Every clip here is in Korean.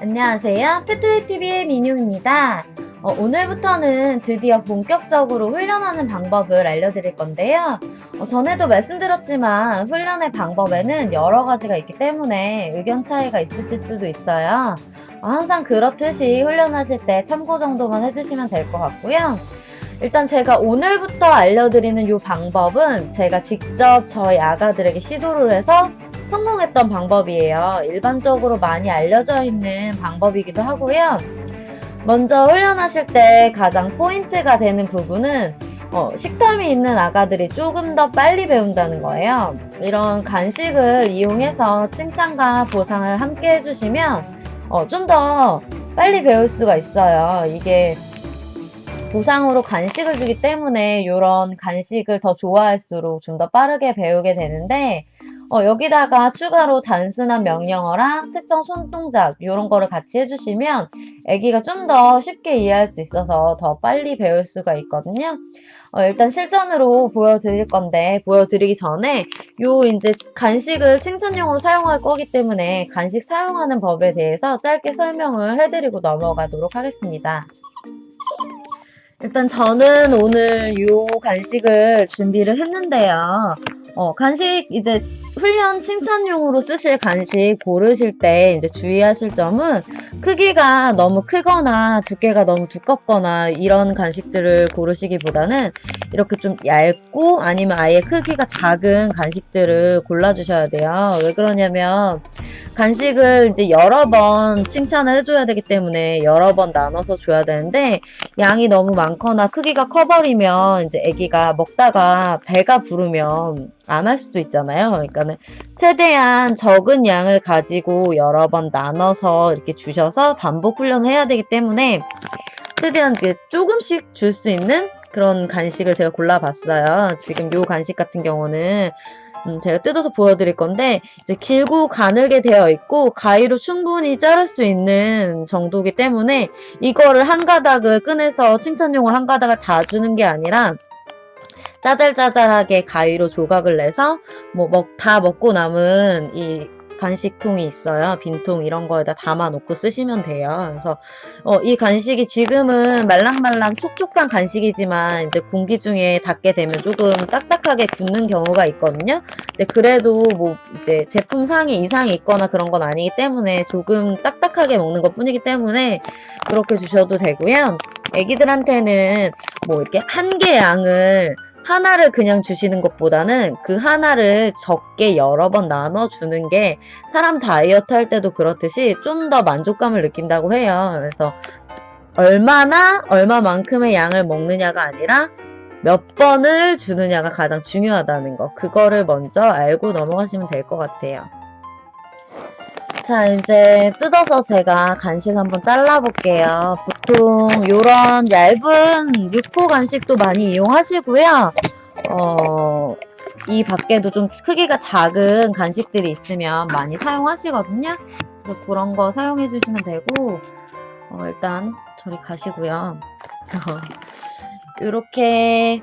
안녕하세요. 페트웨이TV의 민용입니다. 오늘부터는 드디어 본격적으로 훈련하는 방법을 알려드릴 건데요. 전에도 말씀드렸지만 훈련의 방법에는 여러 가지가 있기 때문에 의견 차이가 있으실 수도 있어요. 항상 그렇듯이 훈련하실 때 참고 정도만 해주시면 될 것 같고요. 일단 제가 오늘부터 알려드리는 이 방법은 제가 직접 저희 아가들에게 시도를 해서 성공했던 방법이에요. 일반적으로 많이 알려져 있는 방법이기도 하고요. 먼저 훈련하실 때 가장 포인트가 되는 부분은 식탐이 있는 아가들이 조금 더 빨리 배운다는 거예요. 이런 간식을 이용해서 칭찬과 보상을 함께 해주시면 좀 더 빨리 배울 수가 있어요. 이게 보상으로 간식을 주기 때문에 이런 간식을 더 좋아할수록 좀 더 빠르게 배우게 되는데 여기다가 추가로 단순한 명령어랑 특정 손동작 이런 거를 같이 해주시면 아기가 좀 더 쉽게 이해할 수 있어서 더 빨리 배울 수가 있거든요. 일단 실전으로 보여드릴 건데 보여드리기 전에 이제 간식을 칭찬용으로 사용할 거기 때문에 간식 사용하는 법에 대해서 짧게 설명을 해드리고 넘어가도록 하겠습니다. 일단 저는 오늘 요 간식을 준비를 했는데요. 간식 이제 훈련 칭찬용으로 쓰실 간식 고르실 때 이제 주의하실 점은 크기가 너무 크거나 두께가 너무 두껍거나 이런 간식들을 고르시기보다는 이렇게 좀 얇고 아니면 아예 크기가 작은 간식들을 골라주셔야 돼요. 왜 그러냐면 간식을 이제 여러 번 칭찬을 해줘야 되기 때문에 여러 번 나눠서 줘야 되는데 양이 너무 많거나 크기가 커버리면 이제 아기가 먹다가 배가 부르면 안 할 수도 있잖아요. 그러니까는 최대한 적은 양을 가지고 여러 번 나눠서 이렇게 주셔서 반복 훈련을 해야 되기 때문에 최대한 이렇게 조금씩 줄 수 있는 그런 간식을 제가 골라봤어요. 지금 요 간식 같은 경우는 제가 뜯어서 보여드릴 건데 이제 길고 가늘게 되어 있고 가위로 충분히 자를 수 있는 정도이기 때문에 이거를 한 가닥을 꺼내서 칭찬용을 한 가닥을 다 주는 게 아니라 짜잘짜잘하게 가위로 조각을 내서 다 먹고 남은 이 간식통이 있어요. 빈통 이런 거에다 담아 놓고 쓰시면 돼요. 그래서 이 간식이 지금은 말랑말랑 촉촉한 간식이지만 이제 공기 중에 닿게 되면 조금 딱딱하게 굳는 경우가 있거든요. 근데 그래도 이제 제품상에 이상이 있거나 그런 건 아니기 때문에 조금 딱딱하게 먹는 것 뿐이기 때문에 그렇게 주셔도 되고요. 애기들한테는 이렇게 한 개 양을 하나를 그냥 주시는 것보다는 그 하나를 적게 여러 번 나눠주는 게 사람 다이어트 할 때도 그렇듯이 좀 더 만족감을 느낀다고 해요. 그래서 얼마만큼의 양을 먹느냐가 아니라 몇 번을 주느냐가 가장 중요하다는 거. 그거를 먼저 알고 넘어가시면 될 것 같아요. 자, 이제 뜯어서 제가 간식 한번 잘라볼게요. 보통 요런 얇은 육포 간식도 많이 이용하시고요. 이 밖에도 좀 크기가 작은 간식들이 있으면 많이 사용하시거든요. 그래서 그런 거 사용해 주시면 되고, 일단 저리 가시고요. 이렇게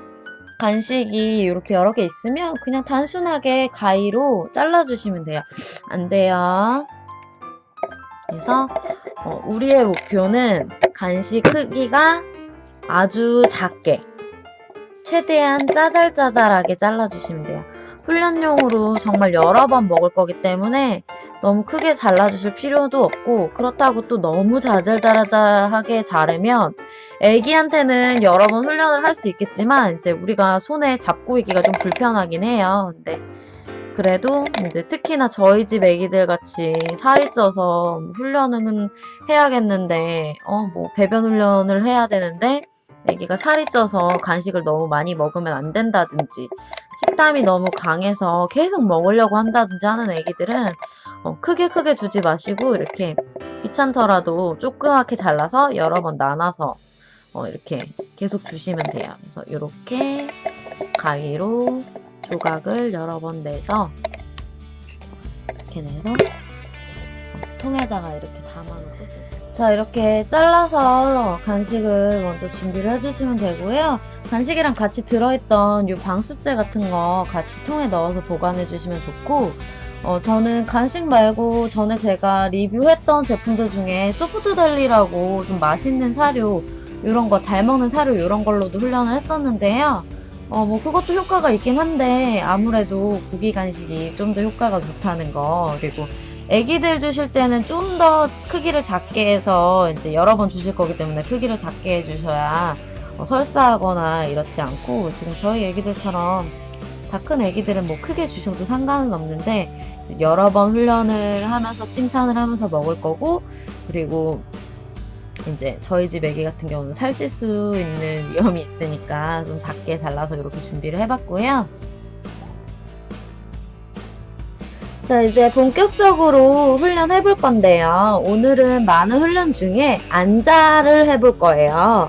간식이 이렇게 여러 개 있으면 그냥 단순하게 가위로 잘라주시면 돼요. 안 돼요. 그래서 우리의 목표는 간식 크기가 아주 작게 최대한 짜잘짜잘하게 잘라주시면 돼요. 훈련용으로 정말 여러 번 먹을 거기 때문에 너무 크게 잘라주실 필요도 없고 그렇다고 또 너무 자잘자잘하게 자르면 애기한테는 여러 번 훈련을 할 수 있겠지만 이제 우리가 손에 잡고 있기가 좀 불편하긴 해요. 근데 그래도 이제 특히나 저희 집 애기들 같이 살이 쪄서 훈련은 해야겠는데 배변 훈련을 해야 되는데 애기가 살이 쪄서 간식을 너무 많이 먹으면 안 된다든지 식탐이 너무 강해서 계속 먹으려고 한다든지 하는 애기들은 크게 주지 마시고 이렇게 귀찮더라도 조그맣게 잘라서 여러 번 나눠서 이렇게 계속 주시면 돼요. 그래서 이렇게 가위로 조각을 여러 번 내서 이렇게 내서 통에다가 이렇게 담아놓고 쓰세요. 자, 이렇게 잘라서 간식을 먼저 준비를 해주시면 되고요. 간식이랑 같이 들어있던 이 방수제 같은 거 같이 통에 넣어서 보관해 주시면 좋고 저는 간식 말고 전에 제가 리뷰했던 제품들 중에 소프트델리라고 좀 맛있는 사료, 요런 거 잘 먹는 사료 요런 걸로도 훈련을 했었는데요. 뭐 그것도 효과가 있긴 한데 아무래도 고기 간식이 좀 더 효과가 좋다는 거, 그리고 애기들 주실 때는 좀 더 크기를 작게 해서 이제 여러 번 주실 거기 때문에 크기를 작게 해주셔야 설사하거나 이렇지 않고, 지금 저희 애기들처럼 다 큰 애기들은 뭐 크게 주셔도 상관은 없는데 여러 번 훈련을 하면서 칭찬을 하면서 먹을 거고, 그리고 이제 저희 집 애기 같은 경우는 살찔 수 있는 위험이 있으니까 좀 작게 잘라서 이렇게 준비를 해봤고요. 자, 이제 본격적으로 훈련해 볼 건데요. 오늘은 많은 훈련 중에 안자를 해볼 거예요.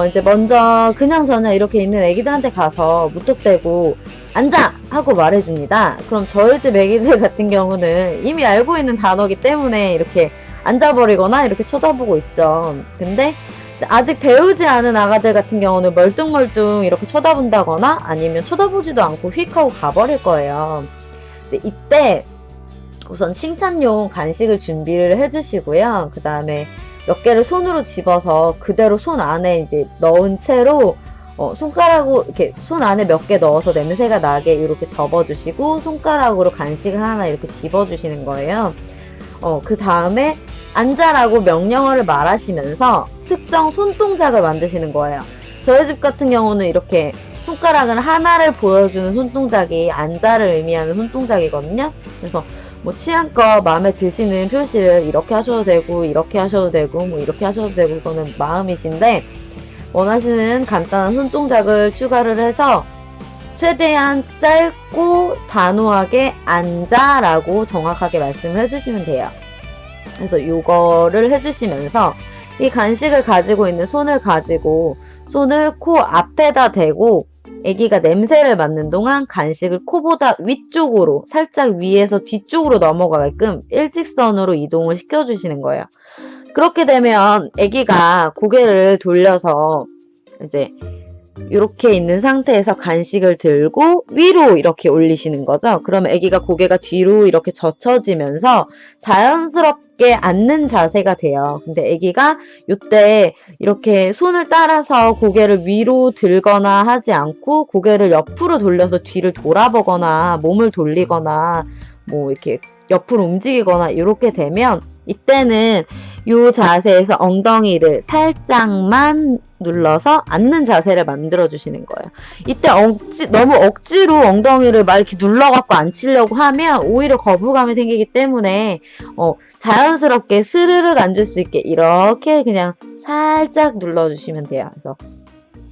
이제 먼저 그냥 저냥 이렇게 있는 애기들한테 가서 무턱대고 앉아! 하고 말해줍니다. 그럼 저희 집 애기들 같은 경우는 이미 알고 있는 단어기 때문에 이렇게 앉아버리거나 이렇게 쳐다보고 있죠. 근데 아직 배우지 않은 아가들 같은 경우는 멀뚱멀뚱 이렇게 쳐다본다거나 아니면 쳐다보지도 않고 휙 하고 가버릴 거예요. 근데 이때 우선 칭찬용 간식을 준비를 해주시고요. 그 다음에 몇 개를 손으로 집어서 그대로 손 안에 이제 넣은 채로 손가락으로 이렇게 손 안에 몇 개 넣어서 냄새가 나게 이렇게 접어주시고 손가락으로 간식을 하나 이렇게 집어주시는 거예요. 그 다음에 앉아라고 명령어를 말하시면서 특정 손동작을 만드시는 거예요. 저희 집 같은 경우는 이렇게 손가락을 하나를 보여주는 손동작이 앉아를 의미하는 손동작이거든요. 그래서 뭐 취향껏 마음에 드시는 표시를 이렇게 하셔도 되고 이렇게 하셔도 되고 뭐 이렇게 하셔도 되고, 그거는 마음이신데 원하시는 간단한 손동작을 추가를 해서 최대한 짧고 단호하게 앉아라고 정확하게 말씀을 해주시면 돼요. 그래서 이거를 해주시면서 이 간식을 가지고 있는 손을 가지고 손을 코 앞에다 대고 아기가 냄새를 맡는 동안 간식을 코보다 위쪽으로, 살짝 위에서 뒤쪽으로 넘어가게끔 일직선으로 이동을 시켜주시는 거예요. 그렇게 되면 아기가 고개를 돌려서 이제 이렇게 있는 상태에서 간식을 들고 위로 이렇게 올리시는 거죠. 그러면 아기가 고개가 뒤로 이렇게 젖혀지면서 자연스럽게 앉는 자세가 돼요. 근데 아기가 이때 이렇게 손을 따라서 고개를 위로 들거나 하지 않고 고개를 옆으로 돌려서 뒤를 돌아보거나 몸을 돌리거나 뭐 이렇게 옆으로 움직이거나 이렇게 되면 이때는 이 자세에서 엉덩이를 살짝만 눌러서 앉는 자세를 만들어 주시는 거예요. 이때 너무 억지로 엉덩이를 막 이렇게 눌러갖고 앉히려고 하면 오히려 거부감이 생기기 때문에 자연스럽게 스르륵 앉을 수 있게 이렇게 그냥 살짝 눌러주시면 돼요. 그래서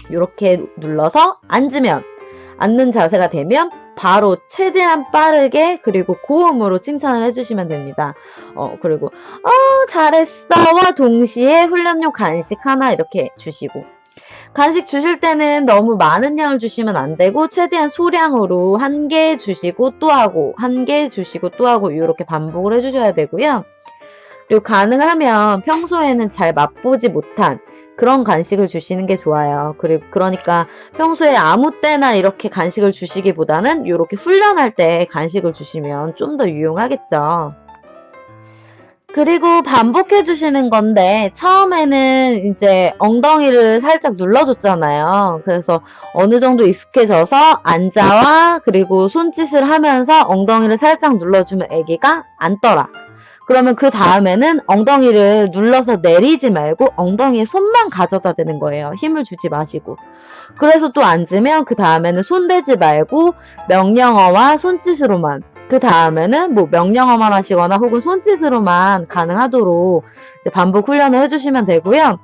이렇게 눌러서 앉는 자세가 되면 바로 최대한 빠르게 그리고 고음으로 칭찬을 해주시면 됩니다. 그리고 잘했어와 동시에 훈련용 간식 하나 이렇게 주시고, 간식 주실 때는 너무 많은 양을 주시면 안 되고 최대한 소량으로 한 개 주시고 또 하고 한 개 주시고 또 하고 이렇게 반복을 해주셔야 되고요. 그리고 가능하면 평소에는 잘 맛보지 못한 그런 간식을 주시는 게 좋아요. 그러니까 평소에 아무 때나 이렇게 간식을 주시기보다는 이렇게 훈련할 때 간식을 주시면 좀 더 유용하겠죠. 그리고 반복해 주시는 건데 처음에는 이제 엉덩이를 살짝 눌러줬잖아요. 그래서 어느 정도 익숙해져서 앉아와 그리고 손짓을 하면서 엉덩이를 살짝 눌러주면 아기가 앉더라. 그러면 그 다음에는 엉덩이를 눌러서 내리지 말고 엉덩이에 손만 가져다 대는 거예요. 힘을 주지 마시고. 그래서 또 앉으면 그 다음에는 손 대지 말고 명령어와 손짓으로만, 그 다음에는 뭐 명령어만 하시거나 혹은 손짓으로만 가능하도록 이제 반복 훈련을 해주시면 되고요.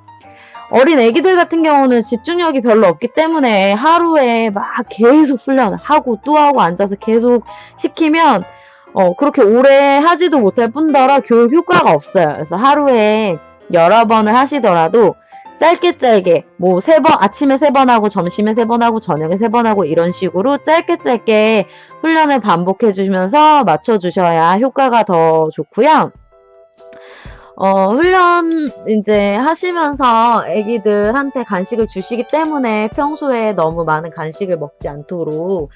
어린 애기들 같은 경우는 집중력이 별로 없기 때문에 하루에 막 계속 훈련을 하고 또 하고 앉아서 계속 시키면 그렇게 오래 하지도 못할 뿐더러 교육 효과가 없어요. 그래서 하루에 여러 번을 하시더라도 짧게 뭐 아침에 3번 하고 점심에 3번 하고 저녁에 3번 하고 이런 식으로 짧게 훈련을 반복해 주시면서 맞춰 주셔야 효과가 더 좋고요. 훈련 이제 하시면서 애기들한테 간식을 주시기 때문에 평소에 너무 많은 간식을 먹지 않도록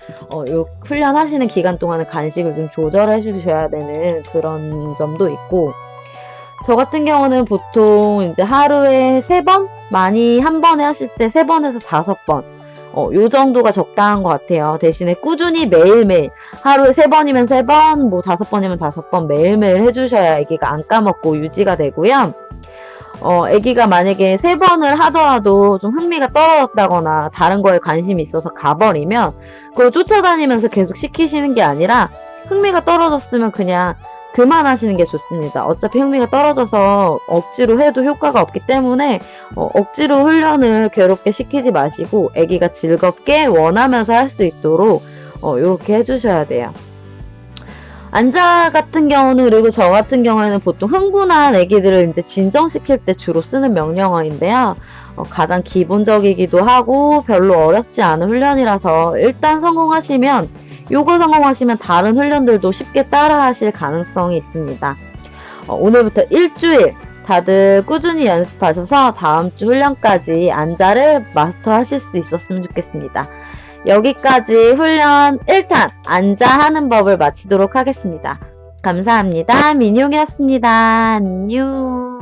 요 훈련하시는 기간 동안은 간식을 좀 조절해 주셔야 되는 그런 점도 있고, 저 같은 경우는 보통 이제 하루에 3번? 많이 한 번에 하실 때 3번에서 5번. 요 정도가 적당한 것 같아요. 대신에 꾸준히 매일매일, 하루에 3번이면 3번, 뭐 5번이면 5번 매일매일 해주셔야 아기가 안 까먹고 유지가 되고요. 아기가 만약에 3번을 하더라도 좀 흥미가 떨어졌다거나 다른 거에 관심이 있어서 가버리면 그걸 쫓아다니면서 계속 시키시는 게 아니라, 흥미가 떨어졌으면 그냥 그만하시는 게 좋습니다. 어차피 흥미가 떨어져서 억지로 해도 효과가 없기 때문에 억지로 훈련을 괴롭게 시키지 마시고 아기가 즐겁게 원하면서 할 수 있도록 이렇게 해주셔야 돼요. 안자 같은 경우는, 그리고 저 같은 경우에는 보통 흥분한 아기들을 이제 진정시킬 때 주로 쓰는 명령어인데요. 가장 기본적이기도 하고 별로 어렵지 않은 훈련이라서 일단 성공하시면, 요거 성공하시면 다른 훈련들도 쉽게 따라 하실 가능성이 있습니다. 오늘부터 일주일 다들 꾸준히 연습하셔서 다음 주 훈련까지 안자를 마스터 하실 수 있었으면 좋겠습니다. 여기까지 훈련 1탄 안자 하는 법을 마치도록 하겠습니다. 감사합니다. 민용이었습니다. 안녕.